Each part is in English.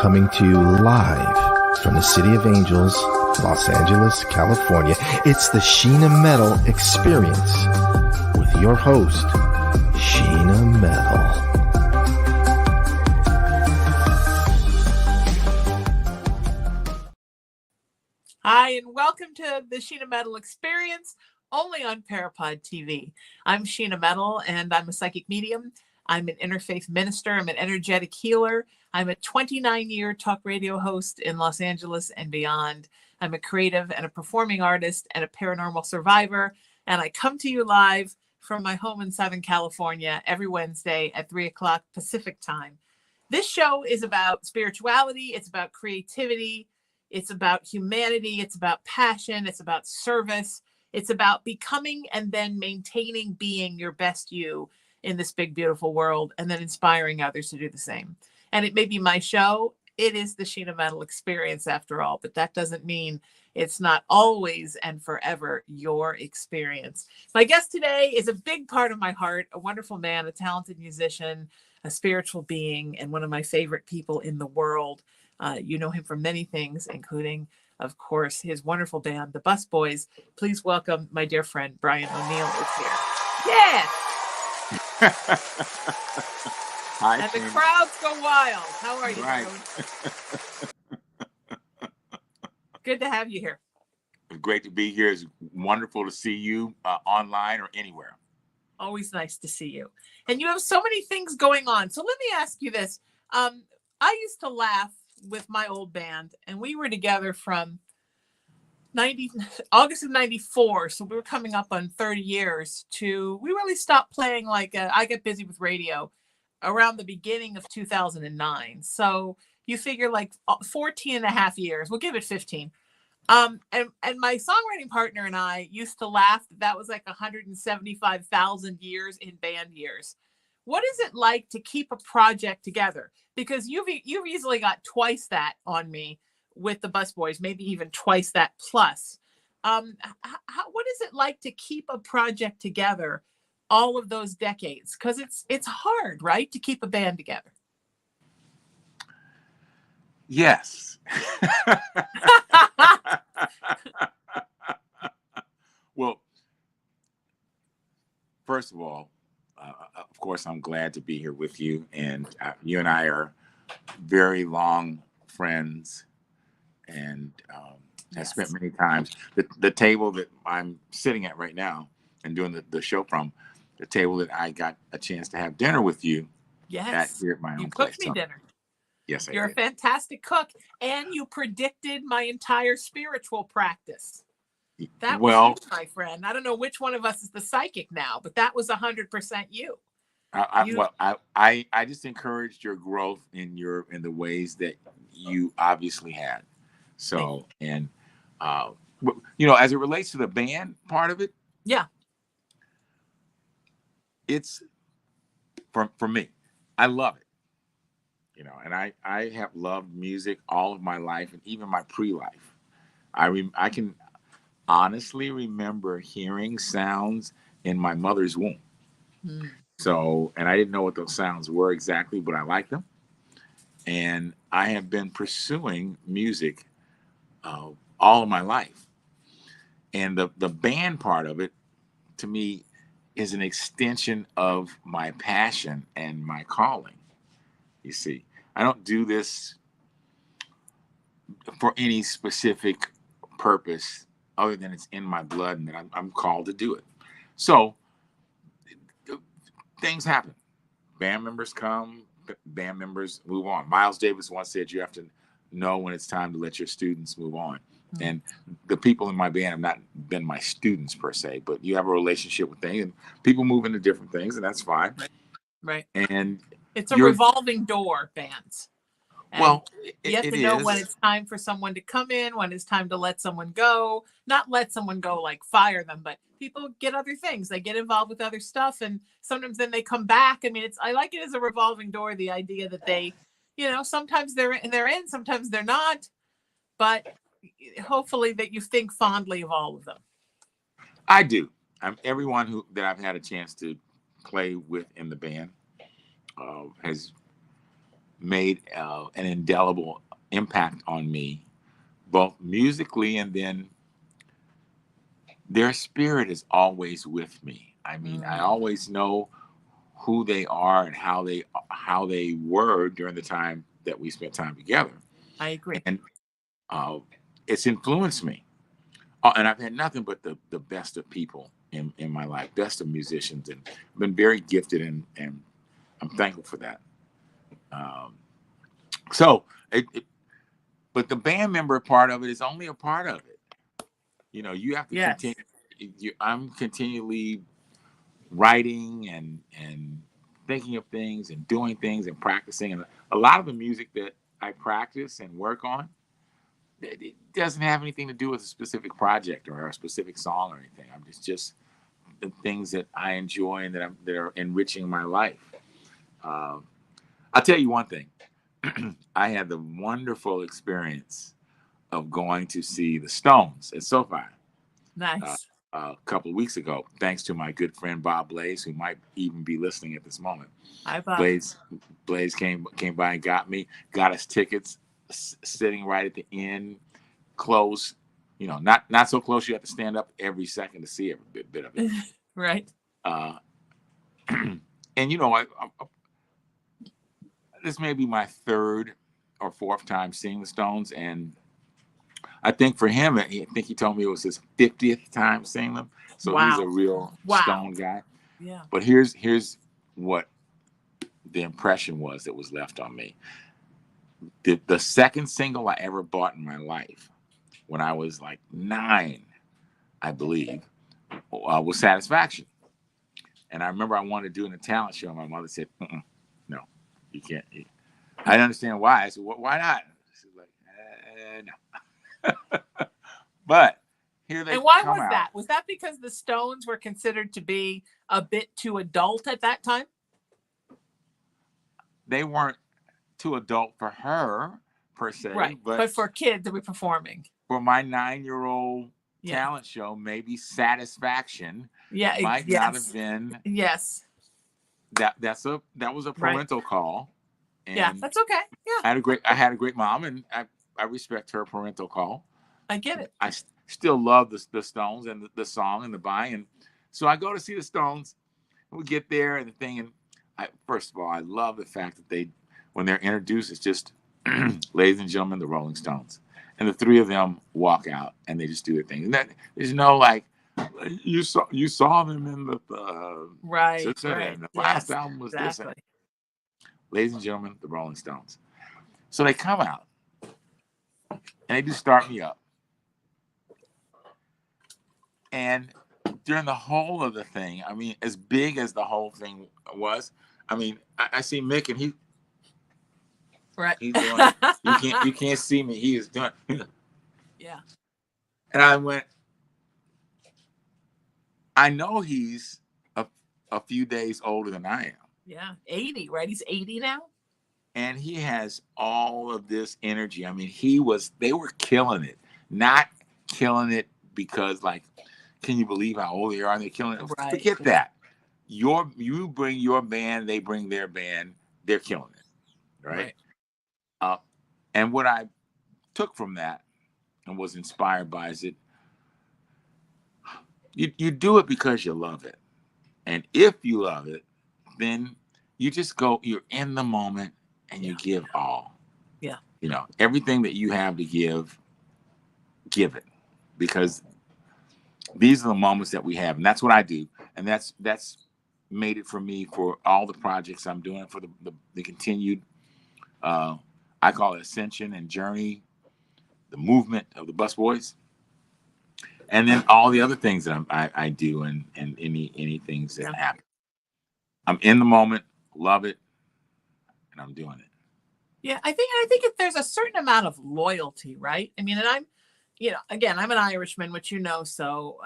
coming to you live from the City of Angels, Los Angeles, California. It's the Sheena Metal Experience with your host, Sheena Metal. Hi, and welcome to the Sheena Metal Experience, only on Parapod TV. I'm Sheena Metal, and I'm a psychic medium. I'm an interfaith minister. I'm an energetic healer. I'm a 29-year talk radio host in Los Angeles and beyond. I'm a creative and a performing artist and a paranormal survivor. And I come to you live from my home in Southern California every Wednesday at 3 o'clock Pacific time. This show is about spirituality. It's about creativity. It's about humanity. It's about passion. It's about service. It's about becoming and then maintaining being your best you in this big, beautiful world, and then inspiring others to do the same. And it may be my show. It is the Sheena Metal Experience after all, but that doesn't mean it's not always and forever your experience. My guest today is a big part of my heart, a wonderful man, a talented musician, a spiritual being, and one of my favorite people in the world. You know him from many things, including, of course, his wonderful band, the Bus Boys. Please welcome my dear friend, Brian O'Neill is here. Yeah! Hi, and the Sheena. crowds go wild. How are you? Right. Good to have you here. It's great to be here. It's wonderful to see you online or anywhere. Always nice to see you. And you have so many things going on. So let me ask you this. I used to laugh with my old band, and we were together from August of 94. So we were coming up on 30 years we really stopped playing I get busy with radio around the beginning of 2009. So you figure 14 and a half years, we'll give it 15. And my songwriting partner and I used to laugh. That was like 175,000 years in band years. What is it like to keep a project together? Because you've easily got twice that on me with the Bus Boys, maybe even twice that plus. What is it like to keep a project together all of those decades? Because it's hard, right, to keep a band together. Yes. Well, first of all, of course, I'm glad to be here with you. And you and I are very long friends, and have spent many times. The table that I'm sitting at right now and doing the show from, the table that I got a chance to have dinner with you at here at my own place. You cooked me dinner. Yes, I You're did. a fantastic cook, and you predicted my entire spiritual practice. That was you, my friend. I don't know which one of us is the psychic now, but that was 100% you. I just encouraged your growth in the ways that you obviously had. So, and as it relates to the band part of it, yeah, it's for me. I love it. And I have loved music all of my life, and even my pre-life. I can honestly remember hearing sounds in my mother's womb. So, and I didn't know what those sounds were exactly, but I liked them. And I have been pursuing music all of my life. And the band part of it, to me, is an extension of my passion and my calling. You see, I don't do this for any specific purpose other than it's in my blood and that I'm called to do it. So things happen. Band members come, band members move on. Miles Davis once said you have to know when it's time to let your students move on. Mm-hmm. And the people in my band have not been my students per se, but you have a relationship with things, and people move into different things, and that's fine. Right. And it's a revolving door, bands. And you have to know when it's time for someone to come in, when it's time to let someone go. Not let someone go like fire them, but people get other things. They get involved with other stuff, and sometimes then they come back. I mean, I like it as a revolving door, the idea that they, sometimes they're in, sometimes they're not, but hopefully that you think fondly of all of them. I do. Everyone that I've had a chance to play with in the band has made an indelible impact on me, both musically, and then their spirit is always with me. I mean, I always know who they are and how they were during the time that we spent time together. I agree. And it's influenced me. And I've had nothing but the best of people in my life, best of musicians, and I've been very gifted, and I'm thankful for that. So, but the band member part of it is only a part of it. You know, you have to Yes. continue. I'm continually writing and thinking of things and doing things and practicing. And a lot of the music that I practice and work on, it doesn't have anything to do with a specific project or a specific song or anything. It's just the things that I enjoy and that are enriching my life. I'll tell you one thing. I had the wonderful experience of going to see the Stones at SoFi. Nice. A couple of weeks ago, thanks to my good friend Bob Blaze, who might even be listening at this moment. Hi, Bob. Blaze came by and got us tickets, sitting right at the end, close. You know, not so close you have to stand up every second to see every bit of it. Right. And you know, this may be my third or fourth time seeing the Stones, and I think for him, I think he told me it was his 50th time seeing them. So he's a real Stone guy. Yeah. But here's what the impression was that was left on me. The second single I ever bought in my life, when I was like 9, I believe, was Satisfaction. And I remember I wanted to do it in a talent show. And my mother said, no, you can't. I didn't understand why. I said, why not? She was like, no. But here they come. And why was out. that? Was that because the Stones were considered to be a bit too adult at that time? They weren't too adult for her, per se. Right. But for kids that were performing. For my 9-year-old talent show, maybe Satisfaction might not have been. Yes. That was a parental call. And yeah, that's okay. Yeah. I had a great mom, and I respect her parental call. I get it. I still love the Stones and the song and the buying. And so I go to see the Stones. We get there and the thing, and first of all, I love the fact that when they're introduced, it's just, ladies and gentlemen, the Rolling Stones. And the three of them walk out and they just do their thing. And there's no like, you saw them in the right. And the last album was this. And, ladies and gentlemen, the Rolling Stones. So they come out and they do Start Me Up. And during the whole of the thing, I mean, as big as the whole thing was, I mean, I see Mick and he's doing it. You can't see me. He is doing it. Yeah. And I went, I know he's a few days older than I am. Yeah. 80, right? He's 80 now. And he has all of this energy. I mean, they were killing it. Not killing it because like, can you believe how old they are? And they're killing it. Right. Forget that. You bring your band, they bring their band, they're killing it. Right? And what I took from that and was inspired by is that you do it because you love it. And if you love it, then you just you're in the moment and you give all. Yeah. You know, everything that you have to give it. Because these are the moments that we have. And that's what I do. And that's made it for me for all the projects I'm doing, for the continued, I call it ascension and journey, the movement of the Busboys. And then all the other things that I do and any things that happen. I'm in the moment, love it, and I'm doing it. Yeah, I think if there's a certain amount of loyalty, right? I mean, and I'm an Irishman, which so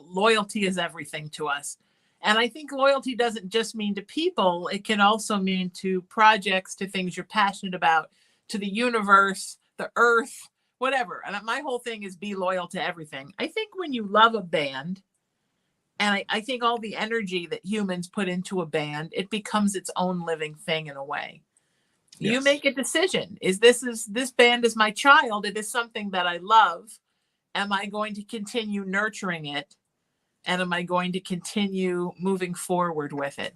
loyalty is everything to us. And I think loyalty doesn't just mean to people. It can also mean to projects, to things you're passionate about, to the universe, the earth, whatever. And my whole thing is be loyal to everything. I think when you love a band, and I think all the energy that humans put into a band, it becomes its own living thing in a way. You Yes. make a decision. Is this band is my child? It is something that I love. Am I going to continue nurturing it? And am I going to continue moving forward with it?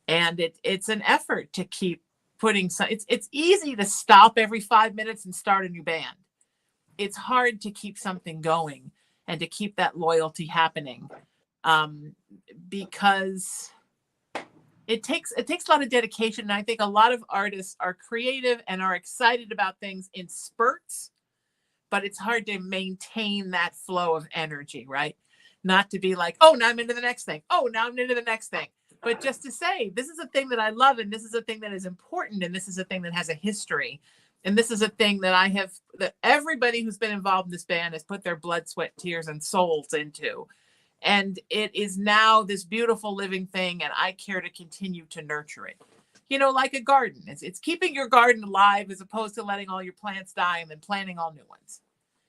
And it's an effort to keep putting some, it's easy to stop every 5 minutes and start a new band. It's hard to keep something going and to keep that loyalty happening, because it takes a lot of dedication. And I think a lot of artists are creative and are excited about things in spurts, but it's hard to maintain that flow of energy, right? Not to be like, oh, now I'm into the next thing. Oh, now I'm into the next thing. But just to say, this is a thing that I love, and this is a thing that is important, and this is a thing that has a history. And this is a thing that everybody who's been involved in this band has put their blood, sweat, tears, and souls into. And it is now this beautiful living thing, and I care to continue to nurture it. Like a garden. It's keeping your garden alive as opposed to letting all your plants die and then planting all new ones.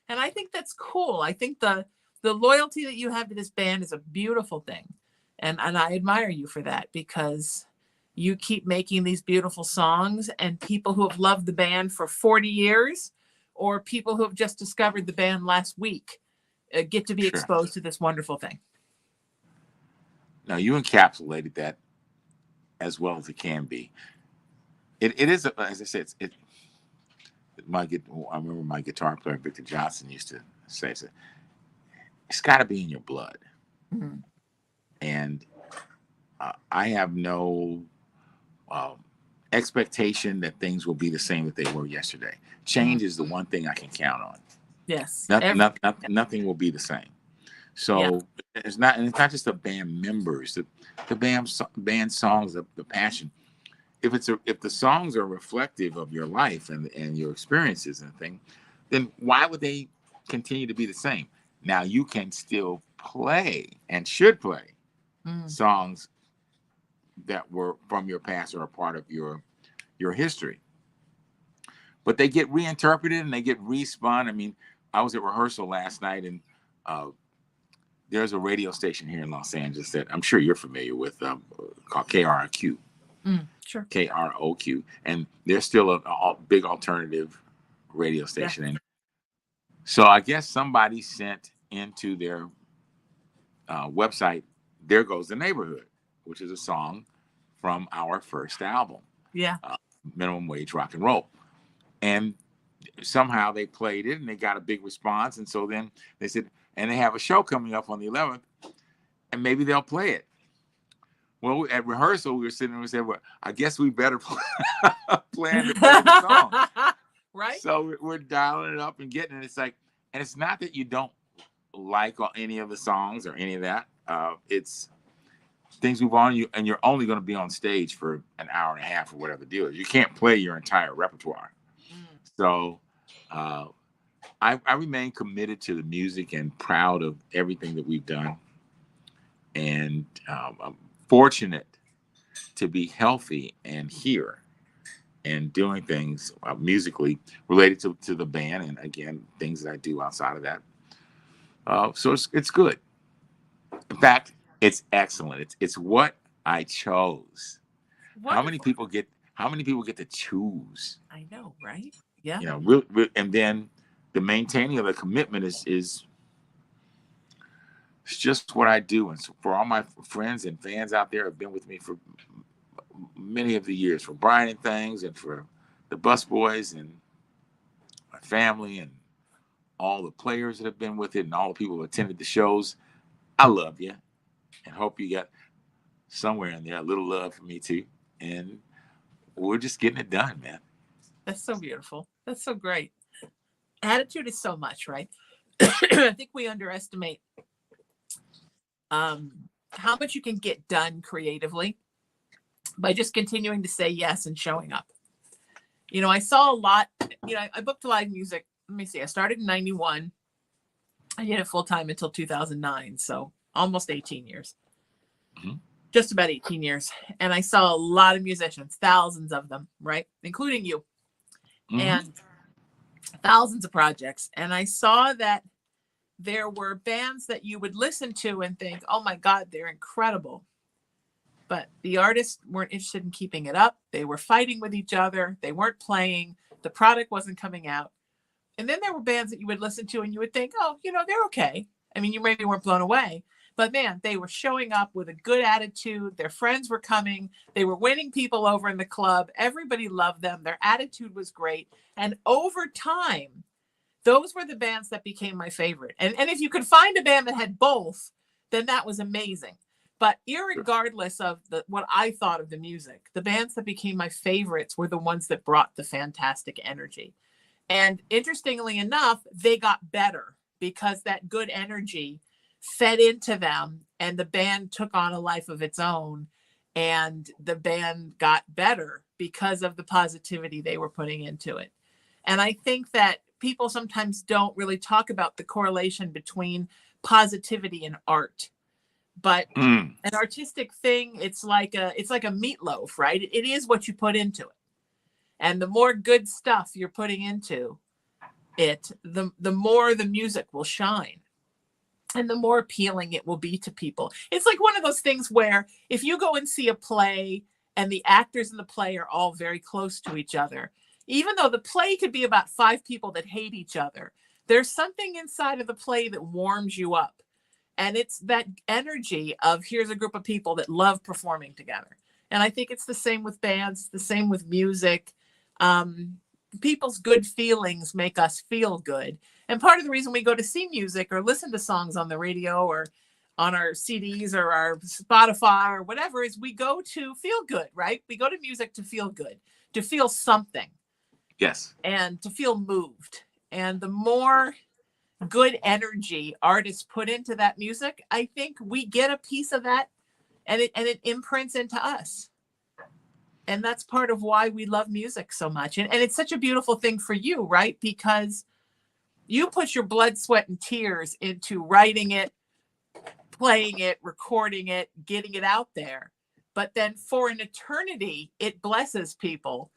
And I think that's cool. I think the loyalty that you have to this band is a beautiful thing. And I admire you for that, because you keep making these beautiful songs, and people who have loved the band for 40 years or people who have just discovered the band last week get to be exposed to this wonderful thing. Now, you encapsulated that as well as it can be. It is, as I said, I remember my guitar player, Victor Johnson, used to say, it's got to be in your blood. Mm-hmm. And I have no expectation that things will be the same that they were yesterday. Change is the one thing I can count on. Yes. Nothing will be the same. So it's not just the band members, the band songs, the passion. If the songs are reflective of your life and your experiences and thing, then why would they continue to be the same? Now, you can still play and should play songs that were from your past or a part of your history, but they get reinterpreted and they get respun. I mean, I was at rehearsal last night, and there's a radio station here in Los Angeles that I'm sure you're familiar with, called KROQ. Sure. KROQ, and they're still a big alternative radio station. Yeah. And so I guess somebody sent into their website, "There Goes the Neighborhood," which is a song from our first album, Minimum Wage Rock and Roll. And somehow they played it and they got a big response. And so then they said, and they have a show coming up on the 11th, and maybe they'll play it. Well, at rehearsal, we were sitting there and said, well, I guess we better plan to play the song. Right. So we're dialing it up and getting it. It's like, and it's not that you don't like any of the songs or any of that. It's things move on, and you're only going to be on stage for an hour and a half or whatever the deal is. You can't play your entire repertoire. So I remain committed to the music and proud of everything that we've done. And I'm fortunate to be healthy and here and doing things musically related to the band, and again, things that I do outside of that. So it's good. In fact, it's excellent. It's what I chose. Wonderful. How many people get to choose? I know, right? Yeah. And then the maintaining of the commitment is it's just what I do. And so for all my friends and fans out there who have been with me for many of the years, for Brian and Things, and for the Busboys and my family and all the players that have been with it and all the people who attended the shows, I love you and hope you got somewhere in there a little love for me too. And we're just getting it done, man. That's so beautiful. That's so great. Attitude is so much, right? I think we underestimate how much you can get done creatively by just continuing to say yes and showing up. I saw a lot, I booked live music. Let me see. I started in 91. I did it full time until 2009. So almost 18 years, just about 18 years. And I saw a lot of musicians, thousands of them, right? Including you, and thousands of projects. And I saw that there were bands that you would listen to and think, oh my God, they're incredible. but the artists weren't interested in keeping it up. They were fighting with each other. They weren't playing. The product wasn't coming out. And then there were bands that you would listen to and you would think, oh, they're okay. I mean, you maybe weren't blown away, but man, they were showing up with a good attitude. Their friends were coming. They were winning people over in the club. Everybody loved them. Their attitude was great. And over time, those were the bands that became my favorite. And if you could find a band that had both, then that was amazing. But irregardless of what I thought of the music, the bands that became my favorites were the ones that brought the fantastic energy. And interestingly enough, they got better because that good energy fed into them and the band took on a life of its own. And the band got better because of the positivity they were putting into it. And I think that people sometimes don't really talk about the correlation between positivity and art. But an artistic thing, it's like a meatloaf, right? It is what you put into it. And the more good stuff you're putting into it, the more the music will shine and the more appealing it will be to people. It's like one of those things where if you go and see a play and the actors in the play are all very close to each other, even though the play could be about 5 people that hate each other, there's something inside of the play that warms you up. And it's that energy of here's a group of people that love performing together. And I think it's the same with bands, the same with music. People's good feelings make us feel good. And part of the reason we go to see music or listen to songs on the radio or on our CDs or our Spotify or whatever is we go to feel good, right? We go to music to feel good, to feel something. Yes. And to feel moved. And the more good energy artists put into that music, I think we get a piece of that and it imprints into us. And that's part of why we love music so much. And it's such a beautiful thing for you, right? Because you put your blood, sweat, and tears into writing it, playing it, recording it, getting it out there. But then for an eternity, it blesses people.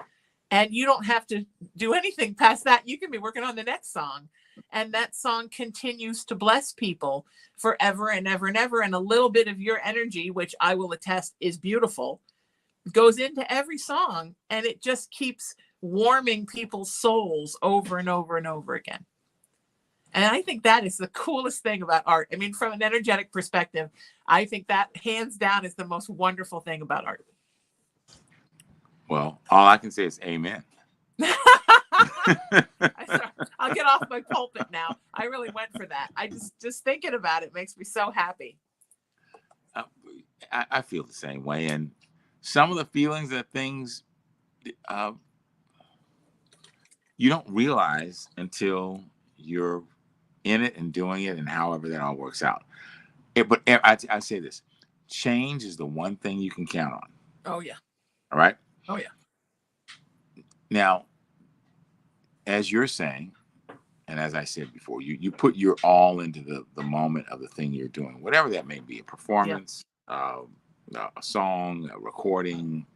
And you don't have to do anything past that. You can be working on the next song. And that song continues to bless people forever and ever and ever. And a little bit of your energy, which I will attest is beautiful, goes into every song. And it just keeps warming people's souls over and over and over again. And I think that is the coolest thing about art. I mean, from an energetic perspective, I think that hands down is the most wonderful thing about art. Well, all I can say is amen. I'll get off my pulpit now. I really went for that. I just thinking about it makes me so happy. I feel the same way. And some of the feelings and things you don't realize until you're in it and doing it and however that all works out. But I say this, change is the one thing you can count on. Oh, yeah. All right? Oh, yeah. Now, as you're saying, and as I said before, you put your all into the moment of the thing you're doing, whatever that may be, a performance, a song, a recording,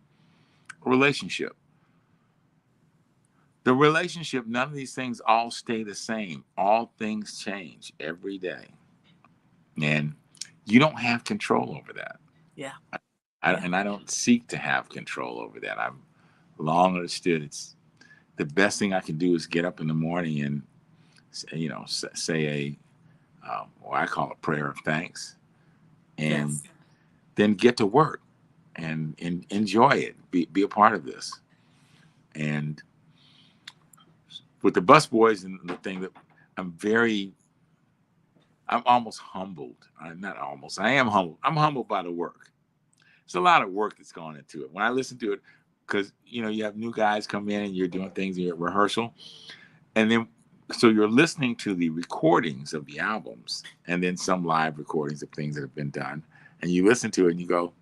a relationship. The relationship, none of these things all stay the same. All things change every day. And you don't have control over that. Yeah. And I don't seek to have control over that. I've long understood it's the best thing I can do is get up in the morning and, say what I call a prayer of thanks, and then get to work and enjoy it, be a part of this. And with the bus boys and the thing that I'm almost humbled. Not almost, I am humbled. I'm humbled by the work. It's a lot of work that's gone into it. When I listen to it, because, you have new guys come in and you're doing things in your rehearsal. And then, so you're listening to the recordings of the albums and then some live recordings of things that have been done. And you listen to it and you go,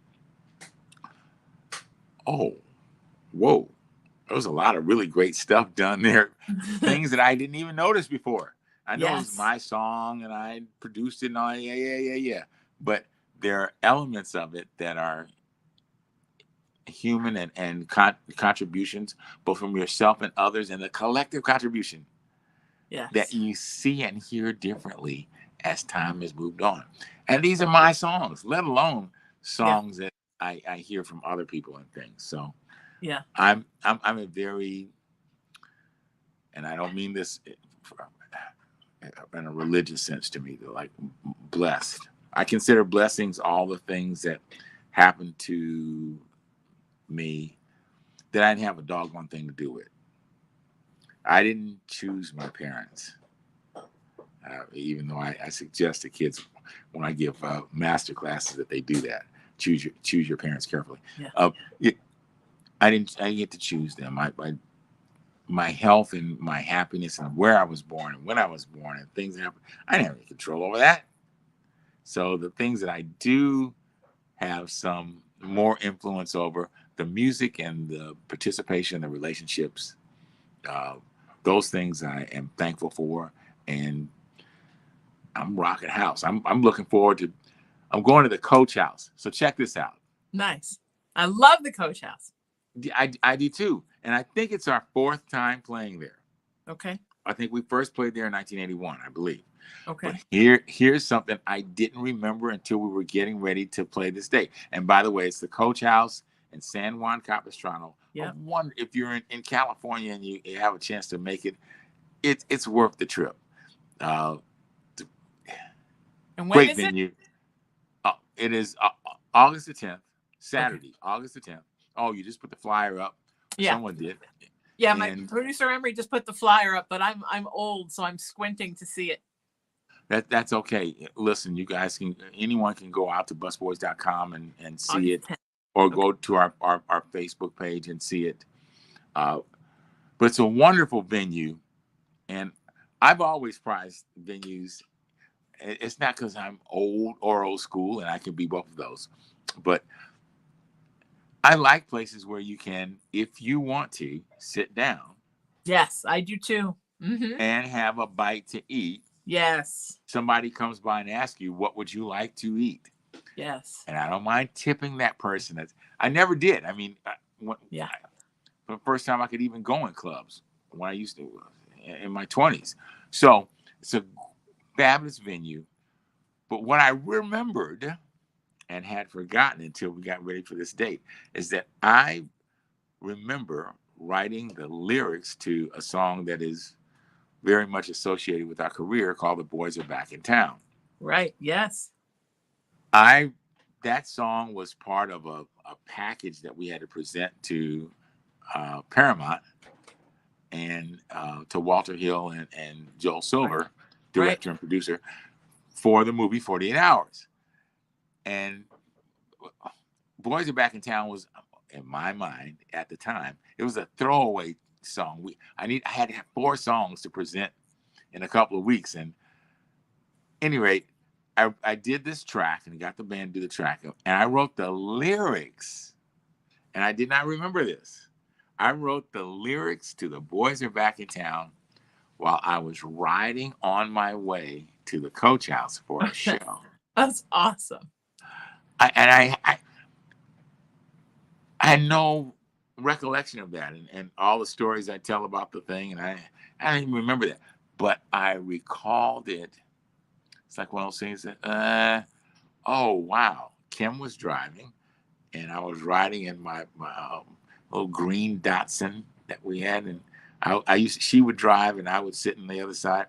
oh, whoa, there was a lot of really great stuff done there. Things that I didn't even notice before. I know it was my song and I produced it and all, yeah. But there are elements of it that are human and contributions, both from yourself and others, and the collective contribution that you see and hear differently as time has moved on. And these are my songs, let alone songs that I hear from other people and things. So Yeah. I'm a very, and I don't mean this in a religious sense to me, like blessed. I consider blessings all the things that happen to me that I didn't have a doggone thing to do with. I didn't choose my parents, even though I suggest to kids when I give master classes that they do that. Choose your parents carefully. Yeah. I didn't get to choose them. My health and my happiness and where I was born and when I was born and things that happened, I didn't have any control over that. So the things that I do have some more influence over, the music and the participation, the relationships, those things I am thankful for, and I'm rocking house. I'm looking forward to. I'm going to the Coach House. So check this out. Nice. I love the Coach House. I do too, and I think it's our 4th time playing there. Okay. I think we first played there in 1981, I believe. Okay. But here's something I didn't remember until we were getting ready to play this day. And by the way, it's the Coach House in San Juan Capistrano. Yeah. If you're in California and you have a chance to make it, it's worth the trip. And when Great is venue. It is August the 10th, Saturday, okay. August the 10th. Oh, you just put the flyer up. Yeah. Someone did. Yeah, my producer Emery just put the flyer up, but I'm old, so I'm squinting to see it. That's okay. Listen, you guys anyone can go out to busboys.com and see it, or go to our Facebook page and see it. But it's a wonderful venue, and I've always prized venues. It's not because I'm old school, and I can be both of those, but I like places where you can, if you want to, sit down. Yes, I do too. Mm-hmm. And have a bite to eat. Yes. Somebody comes by and asks you, what would you like to eat? Yes. And I don't mind tipping that person. I never did. I mean, for the first time I could even go in clubs when I used to, in my 20s. So it's a fabulous venue. But what I remembered and had forgotten until we got ready for this date is that I remember writing the lyrics to a song that is very much associated with our career called The Boys Are Back in Town. Right. Yes. That song was part of a package that we had to present to Paramount and to Walter Hill and Joel Silver, director and producer, for the movie 48 Hours. And Boys Are Back in Town was, in my mind at the time, it was a throwaway song. I had to have 4 songs to present in a couple of weeks. And at any rate, I did this track and got the band to do the track, and I wrote the lyrics. And I did not remember this. I wrote the lyrics to The Boys Are Back in Town while I was riding on my way to the Coach House for a show. That's awesome. I had no recollection of that, and all the stories I tell about the thing, and I don't even remember that, but I recalled it. It's like one of those things that, oh wow, Kim was driving, and I was riding in my little green Datsun that we had, and she would drive, and I would sit on the other side,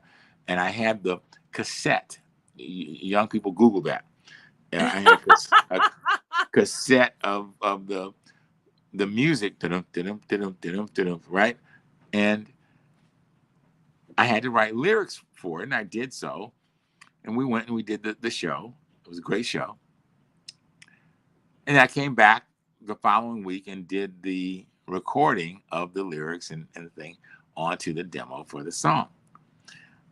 and I had the cassette. Young people Google that. I had a cassette of the music, right? And I had to write lyrics for it, and I did so. And we went and we did the show. It was a great show. And I came back the following week and did the recording of the lyrics and the thing onto the demo for the song.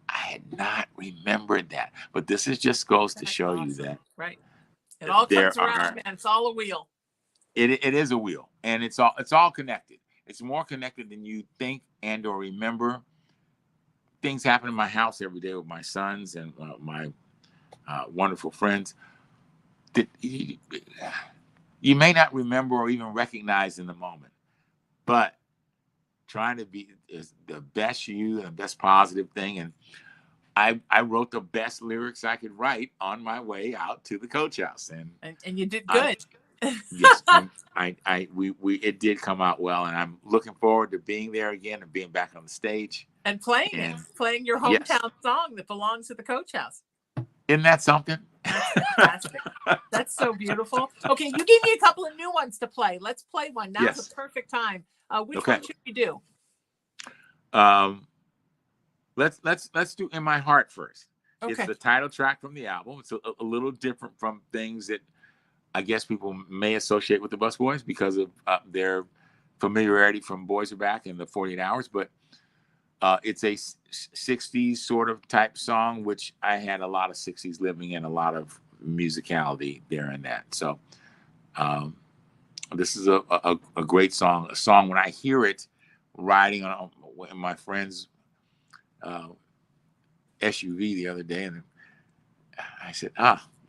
I had not remembered that, but this just goes to show you that. Right. It all comes around, man. It's all a wheel. It is a wheel, and it's all connected. It's more connected than you think and or remember. Things happen in my house every day with my sons and my wonderful friends that you may not remember or even recognize in the moment, but trying to be is the best you and the best positive thing. And I wrote the best lyrics I could write on my way out to the Coach House, and you did good. Yes, we it did come out well, and I'm looking forward to being there again and being back on the stage. And playing it, And playing your yes, hometown song that belongs to the Coach House. isn't that something? That's fantastic. That's so beautiful. Okay, you gave me a couple of new ones to play. Let's play one. Now's Yes. the perfect time. Which Okay. one should we do? Let's do "In My Heart" first. Okay. It's the title track from the album. It's a little different from things that I guess people may associate with the Busboys because of their familiarity from Boys Are Back and the 48 Hours, but it's a 60s sort of type song, which I had a lot of 60s living in, a lot of musicality there in that. So this is a great song, a song when I hear it riding on my friend's SUV the other day, and I said,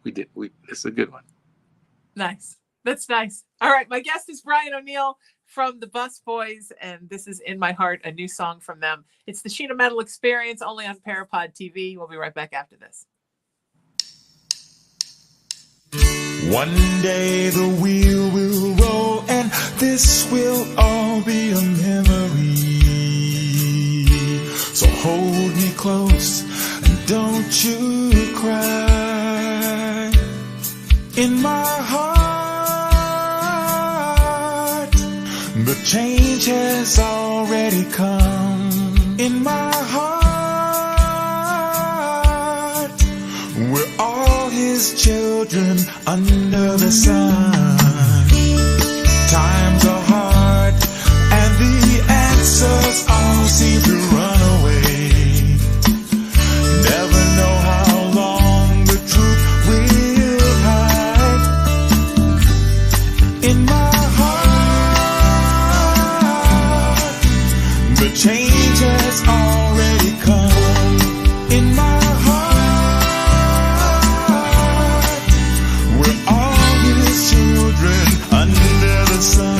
it's a good one. Nice. That's nice. All right. My guest is Brian O'Neill from the Busboys, and this is "In My Heart," a new song from them. It's the Sheena Metal Experience, only on Parapod TV. We'll be right back after this. One day the wheel will roll and this will all be a memory. So hold me close and don't you cry. In my heart, the change has already come. In my heart, we're all his children under the sun. Times are hard and the answers all seem to run away. Never know how long the truth will hide. In my heart, the change has already come. In my heart, we're all his children under the sun.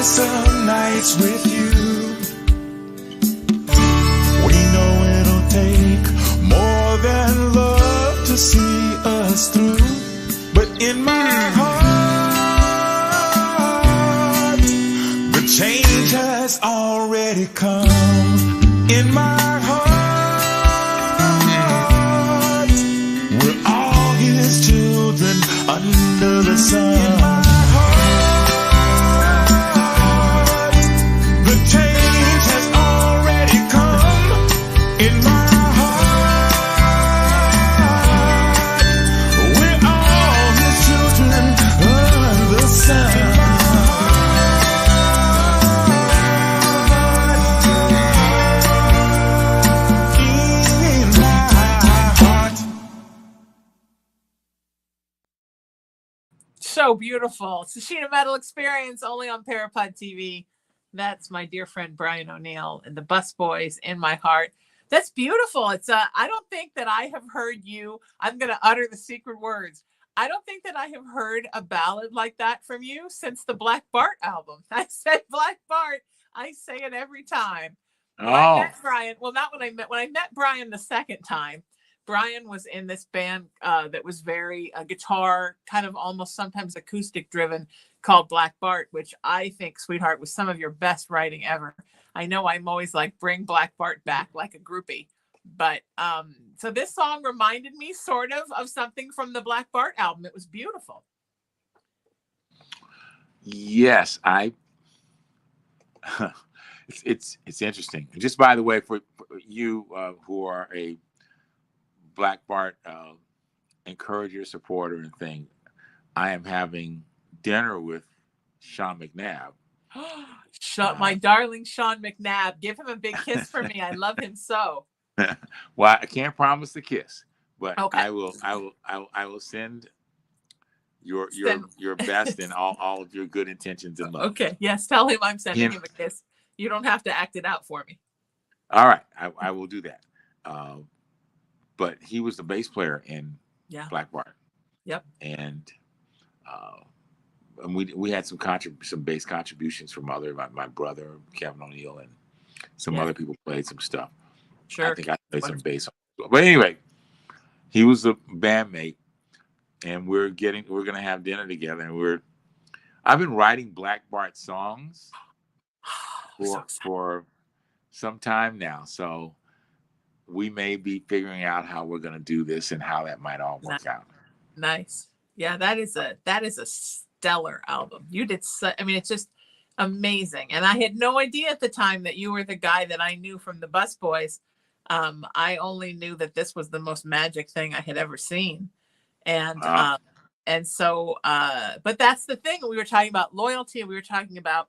Some nights with you, we know it'll take more than love to see us through. But in my heart, the change has already come. In my heart, we're all his children under the sun. In my heart, change has already come. In my heart, we're all his children under the sun. In my heart. So beautiful. It's the Sheena Metal Experience, only on Parapod TV. That's my dear friend Brian O'Neill and the Busboys, "In My Heart." That's beautiful. It's I don't think that I have heard you. I'm going to utter the secret words. I don't think that I have heard a ballad like that from you since the Black Bart album. I said Black Bart. I say it every time. When I met Brian, well, not when I met Brian the second time. Brian was in this band that was very guitar, kind of almost sometimes acoustic driven, called Black Bart, which I think, sweetheart, was some of your best writing ever. I know I'm always like, bring Black Bart back like a groupie. But so this song reminded me sort of something from the Black Bart album. It was beautiful. Yes, it's interesting. Just by the way, for you who are a Black Bart encourager, supporter, and thing, I am having dinner with Sean McNabb. My darling Sean McNabb. Give him a big kiss for me. I love him so. Well, I can't promise the kiss, but Okay. I will send your Send, your best and all of your good intentions and love. okay. Yes. Tell him I'm sending Him. him a kiss. You don't have to act it out for me. All right, I will do that. But he was the bass player in Yeah. Black Bart, Yep. and we had some bass contributions from my brother Kevin O'Neill and some other people played some stuff. Sure. I think I played some bass. But anyway, he was a bandmate, and we're gonna have dinner together, and I've been writing Black Bart songs for some time now, so we may be figuring out how we're gonna do this and how that might all work out. Nice. Yeah, that is a stellar album. You did I mean, it's just amazing. And I had no idea at the time that you were the guy that I knew from the Bus Boys. I only knew that this was the most magic thing I had ever seen. And so but that's the thing. We were talking about loyalty, we were talking about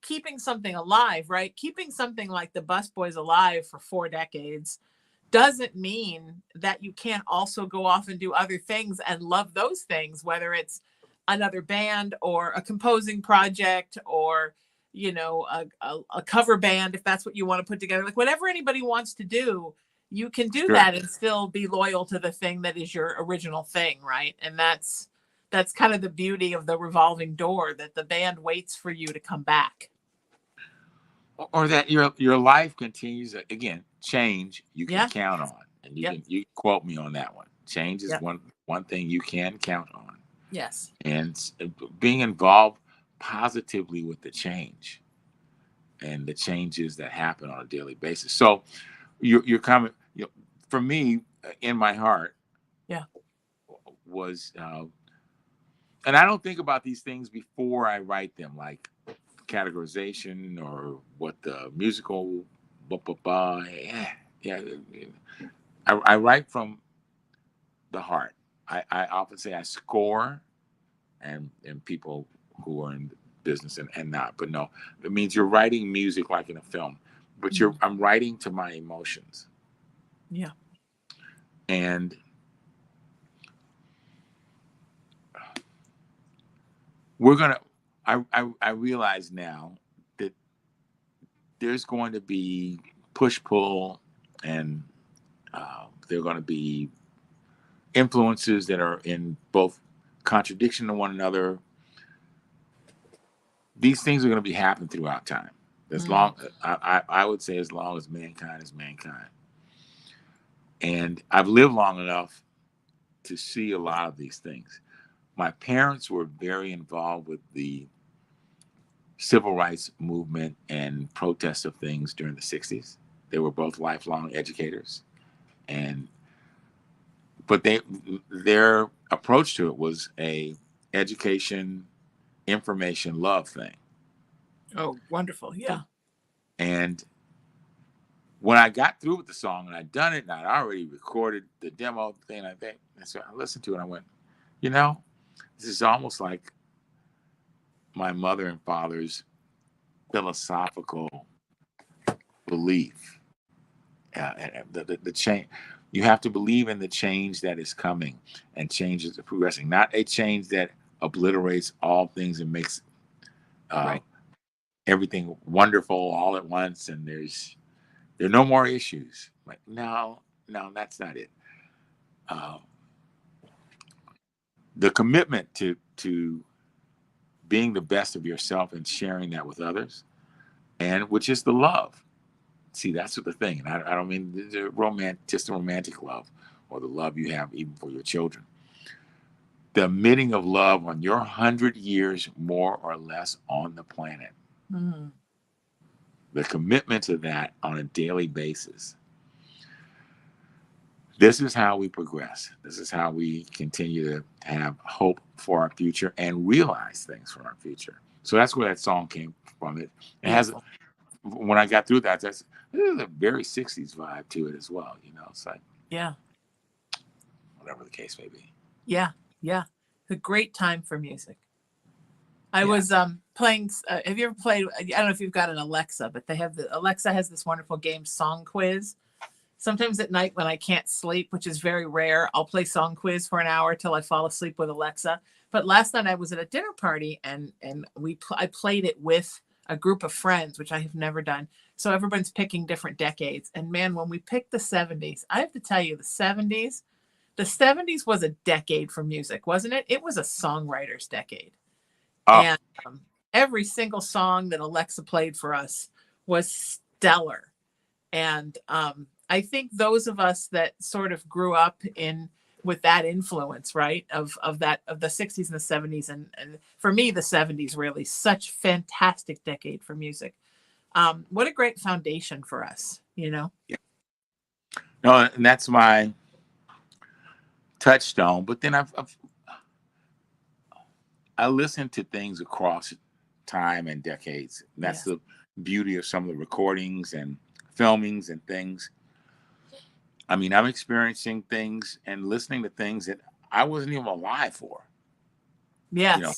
keeping something alive, right? Keeping something like the Bus Boys alive for 4 decades doesn't mean that you can't also go off and do other things and love those things, whether it's another band or a composing project or, you know, a cover band, if that's what you want to put together. Like whatever anybody wants to do, you can do that and still be loyal to the thing that is your original thing, right? And that's kind of the beauty of the revolving door, that the band waits for you to come back. Or that your life continues. Again, change you can count on, and you can quote me on that one. Change is one thing you can count on. Yes. And being involved positively with the change and the changes that happen on a daily basis. So your comment, for me, in my heart, was, and I don't think about these things before I write them, like categorization or what the musical I write from the heart. I often say I score, and people who are in business and not, but no, it means you're writing music like in a film, but I'm writing to my emotions. Yeah. And I realize now that there's going to be push-pull, and there are going to be influences that are in both contradiction to one another. These things are going to be happening throughout time. As long, I would say, as long as mankind is mankind. And I've lived long enough to see a lot of these things. My parents were very involved with the civil rights movement and protests of things during the 60s. They were both lifelong educators, but their approach to it was a education, information, love thing. Oh, wonderful. Yeah. And when I got through with the song and I'd done it and I'd already recorded the demo thing, I listened to it and I went, this is almost like my mother and father's philosophical belief. The change, you have to believe in the change that is coming, and change is progressing, not a change that obliterates all things and makes everything wonderful all at once, and there are no more issues. Like, no, that's not it. The commitment to being the best of yourself and sharing that with others, and which is the love. See, that's the thing. And I don't mean the romantic love, or the love you have even for your children. The emitting of love on your 100 years, more or less, on the planet. Mm-hmm. The commitment to that on a daily basis. This is how we progress. This is how we continue to have hope for our future and realize things for our future. So that's where that song came from. It has, when I got through that, there's a very 60s vibe to it as well. It's like, whatever the case may be. Yeah. A great time for music. I was playing. Have you ever played? I don't know if you've got an Alexa, but Alexa has this wonderful game, Song Quiz, Sometimes at night when I can't sleep, which is very rare, I'll play Song Quiz for an hour till I fall asleep with Alexa. But last night I was at a dinner party and I played it with a group of friends, which I have never done. So everyone's picking different decades. And man, when we picked the 70s, I have to tell you, the 70s was a decade for music, wasn't it? It was a songwriter's decade. Oh. And every single song that Alexa played for us was stellar. And I think those of us that sort of grew up with that influence, right, of the 60s and the 70s, and for me, the 70s really such fantastic decade for music. What a great foundation for us, you know? Yeah. No, and that's my touchstone. But then I listen to things across time and decades. And that's the beauty of some of the recordings and filmings and things. I mean, I'm experiencing things and listening to things that I wasn't even alive for. Yes, you know,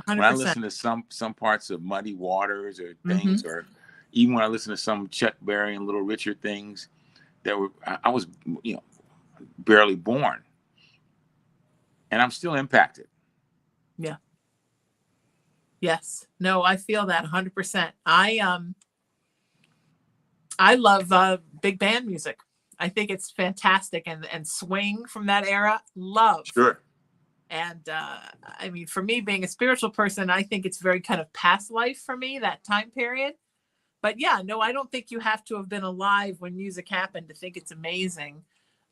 when I listen to some parts of Muddy Waters or things, Mm-hmm. or even when I listen to some Chuck Berry and Little Richard things that were, I was, you know, barely born, and I'm still impacted. Yeah. Yes. No, I feel that 100%. I love big band music. I think it's fantastic, and swing from that era, love. Sure. And I mean, for me, being a spiritual person, I think it's very kind of past life for me, that time period. But yeah, no, I don't think you have to have been alive when music happened to think it's amazing.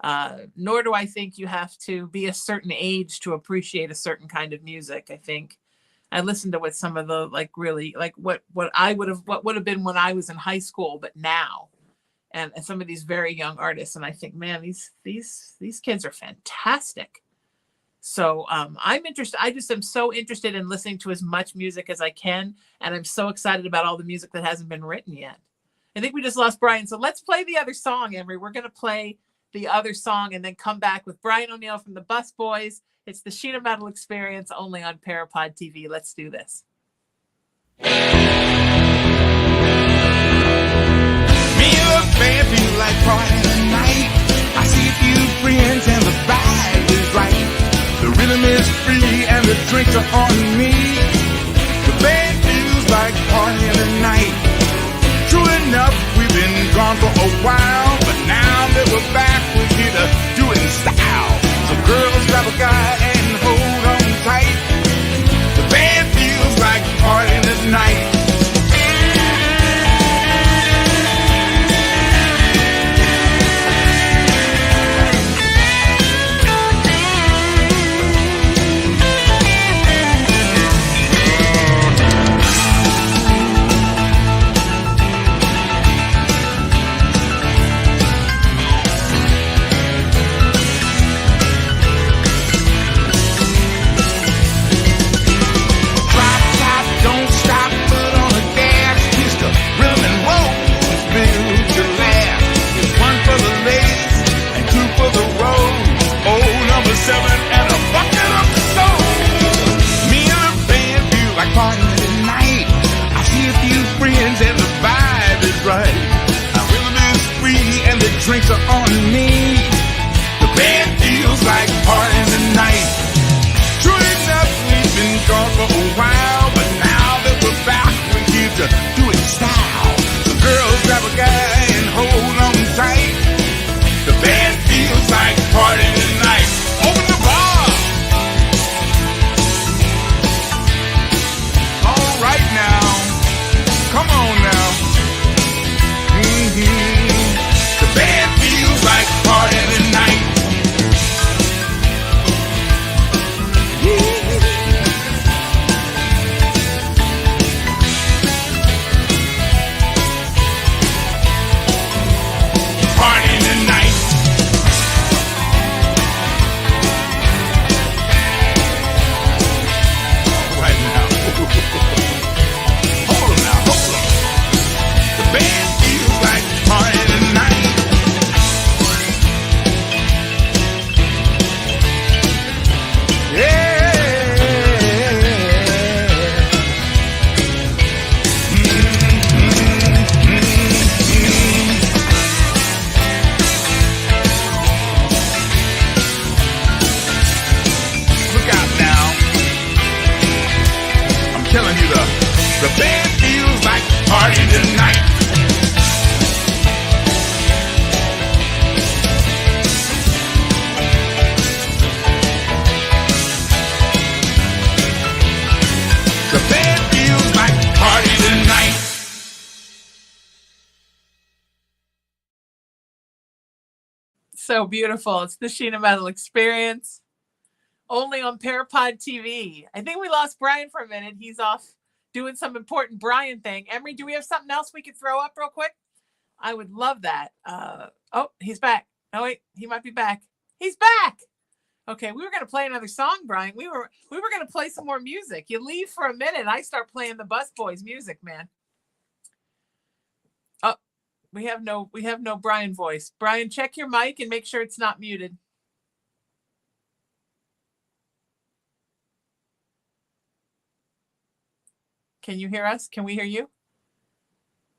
Nor do I think you have to be a certain age to appreciate a certain kind of music. I think I listened to what some of the what would have been when I was in high school, but now. And some of these very young artists, and I think, man, these kids are fantastic. So I'm interested. I just am so interested in listening to as much music as I can, and I'm so excited about all the music that hasn't been written yet. I think we just lost Brian, so let's play the other song, Emery. We're going to play the other song and then come back with Brian O'Neill from the Bus Boys. It's the Sheena Metal Experience, only on Parapod TV. Let's do this. Band feel like partying tonight. I see a few friends and the vibe is right. The rhythm is free and the drinks are on me. The band feels like partying tonight. True enough, we've been gone for a while, but now that we're back, we're here to do it in style. So girls, grab a guy and hold on tight. The band feels like partying tonight. Drinks are on me. The band feels like partying tonight. True enough, we've been gone for a while, but now that we're back, we're here to do it in style. The girls grab a guy and hold on tight. The band feels like partying tonight. Open the bar. All right now. Come on now. The band feels like So beautiful. It's the Sheena Metal Experience, only on Parapod TV. I think we lost Brian for a minute. He's off doing some important Brian thing. Emery, do we have something else we could throw up real quick? I would love that. Oh, he's back. Oh wait, he might be back. He's back. Okay, we were going to play another song, Brian. We were going to play some more music. You leave for a minute, I start playing the Bus Boys music, man. Oh, we have no Brian voice. Brian, check your mic and make sure it's not muted. Can you hear us? Can we hear you?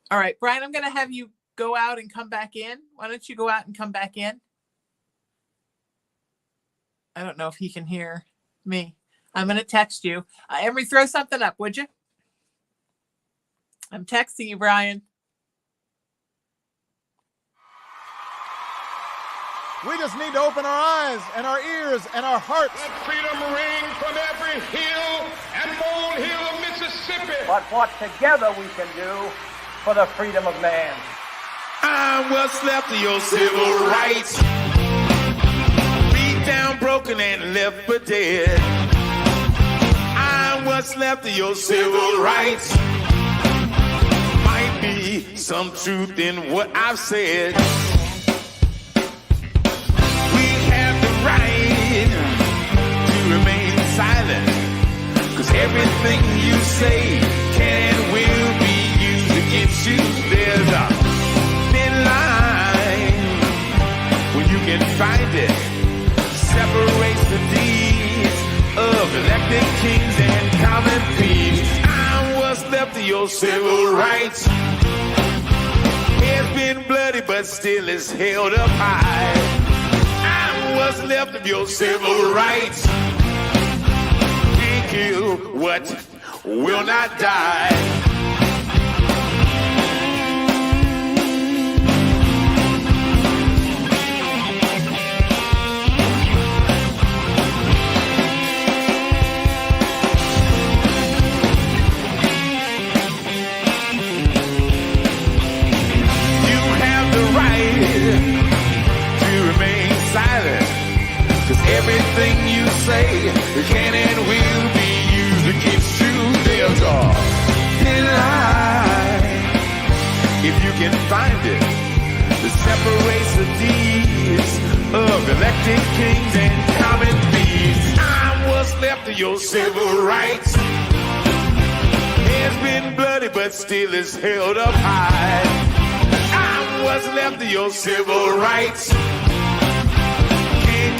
All right, Brian, I'm going to have you go out and come back in. Why don't you go out and come back in? I don't know if he can hear me. I'm going to text you. Emery, throw something up, would you? I'm texting you, Brian. We just need to open our eyes and our ears and our hearts. Let freedom ring from every hill and molehill of Mississippi. But what together we can do for the freedom of man. I'm what's left of your civil rights. Beat down, broken, and left for dead. I'm what's left of your civil rights. Might be some truth in what I've said. We have the right to remain silent, 'cause everything you say can and will be used against you. There's a thin line when you can find it, separates the deeds of elected kings and common thieves. I'm what's left of your civil rights. It's been bloody but still is held up high. I'm what's left of your civil rights. Can't kill what will not die. Everything you say can and will be used against you. There's a thin line, if you can find it, that separates the deeds of elected kings and common thieves. I'm what's left of your civil rights. It's been bloody but still is held up high. I'm what's left of your civil rights.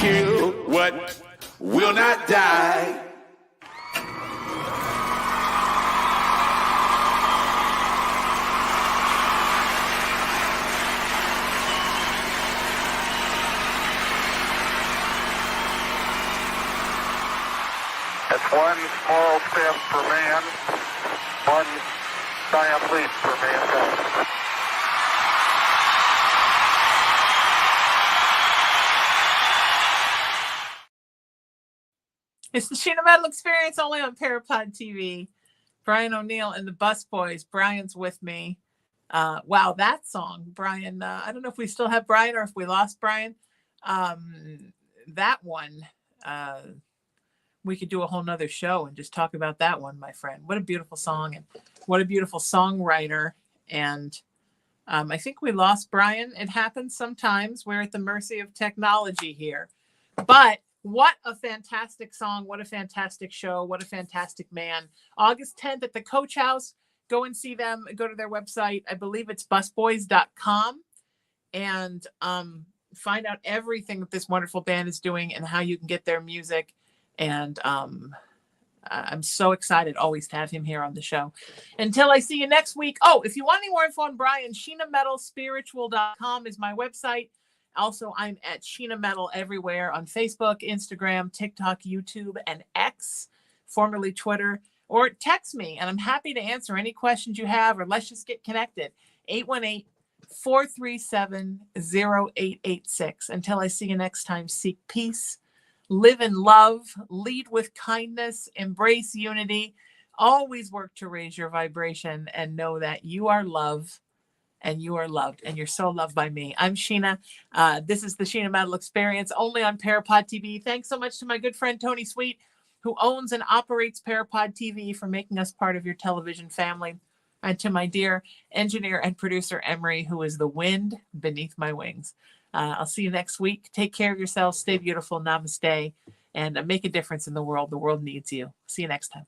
Kill what will not die. It's one small step for man, one giant leap for mankind. It's the Sheena Metal Experience, only on Parapod TV. Brian O'Neill and the Bus Boys. Brian's with me. Wow, that song, Brian. I don't know if we still have Brian or if we lost Brian. That one, we could do a whole nother show and just talk about that one, my friend. What a beautiful song and what a beautiful songwriter. And I think we lost Brian. It happens sometimes. We're at the mercy of technology here. But what a fantastic song. What a fantastic show. What a fantastic man. August 10th at the Coach House. Go and see them. Go to their website. I believe it's busboys.com. And find out everything that this wonderful band is doing and how you can get their music. And I'm so excited always to have him here on the show. Until I see you next week. Oh, if you want any more info on Brian, SheenaMetalSpiritual.com is my website. Also, I'm at Sheena Metal everywhere on Facebook, Instagram, TikTok, YouTube, and X, formerly Twitter. Or text me, and I'm happy to answer any questions you have, or let's just get connected. 818-437-0886. Until I see you next time, seek peace, live in love, lead with kindness, embrace unity, always work to raise your vibration, and know that you are love and you are loved, and you're so loved by me. I'm Sheena. This is the Sheena Metal Experience, only on Parapod TV. Thanks so much to my good friend Tony Sweet, who owns and operates Parapod TV, for making us part of your television family, and to my dear engineer and producer Emery, who is the wind beneath my wings. I'll see you next week. Take care of yourselves. Stay beautiful. Namaste. And make a difference in the world. The world needs you. See you next time.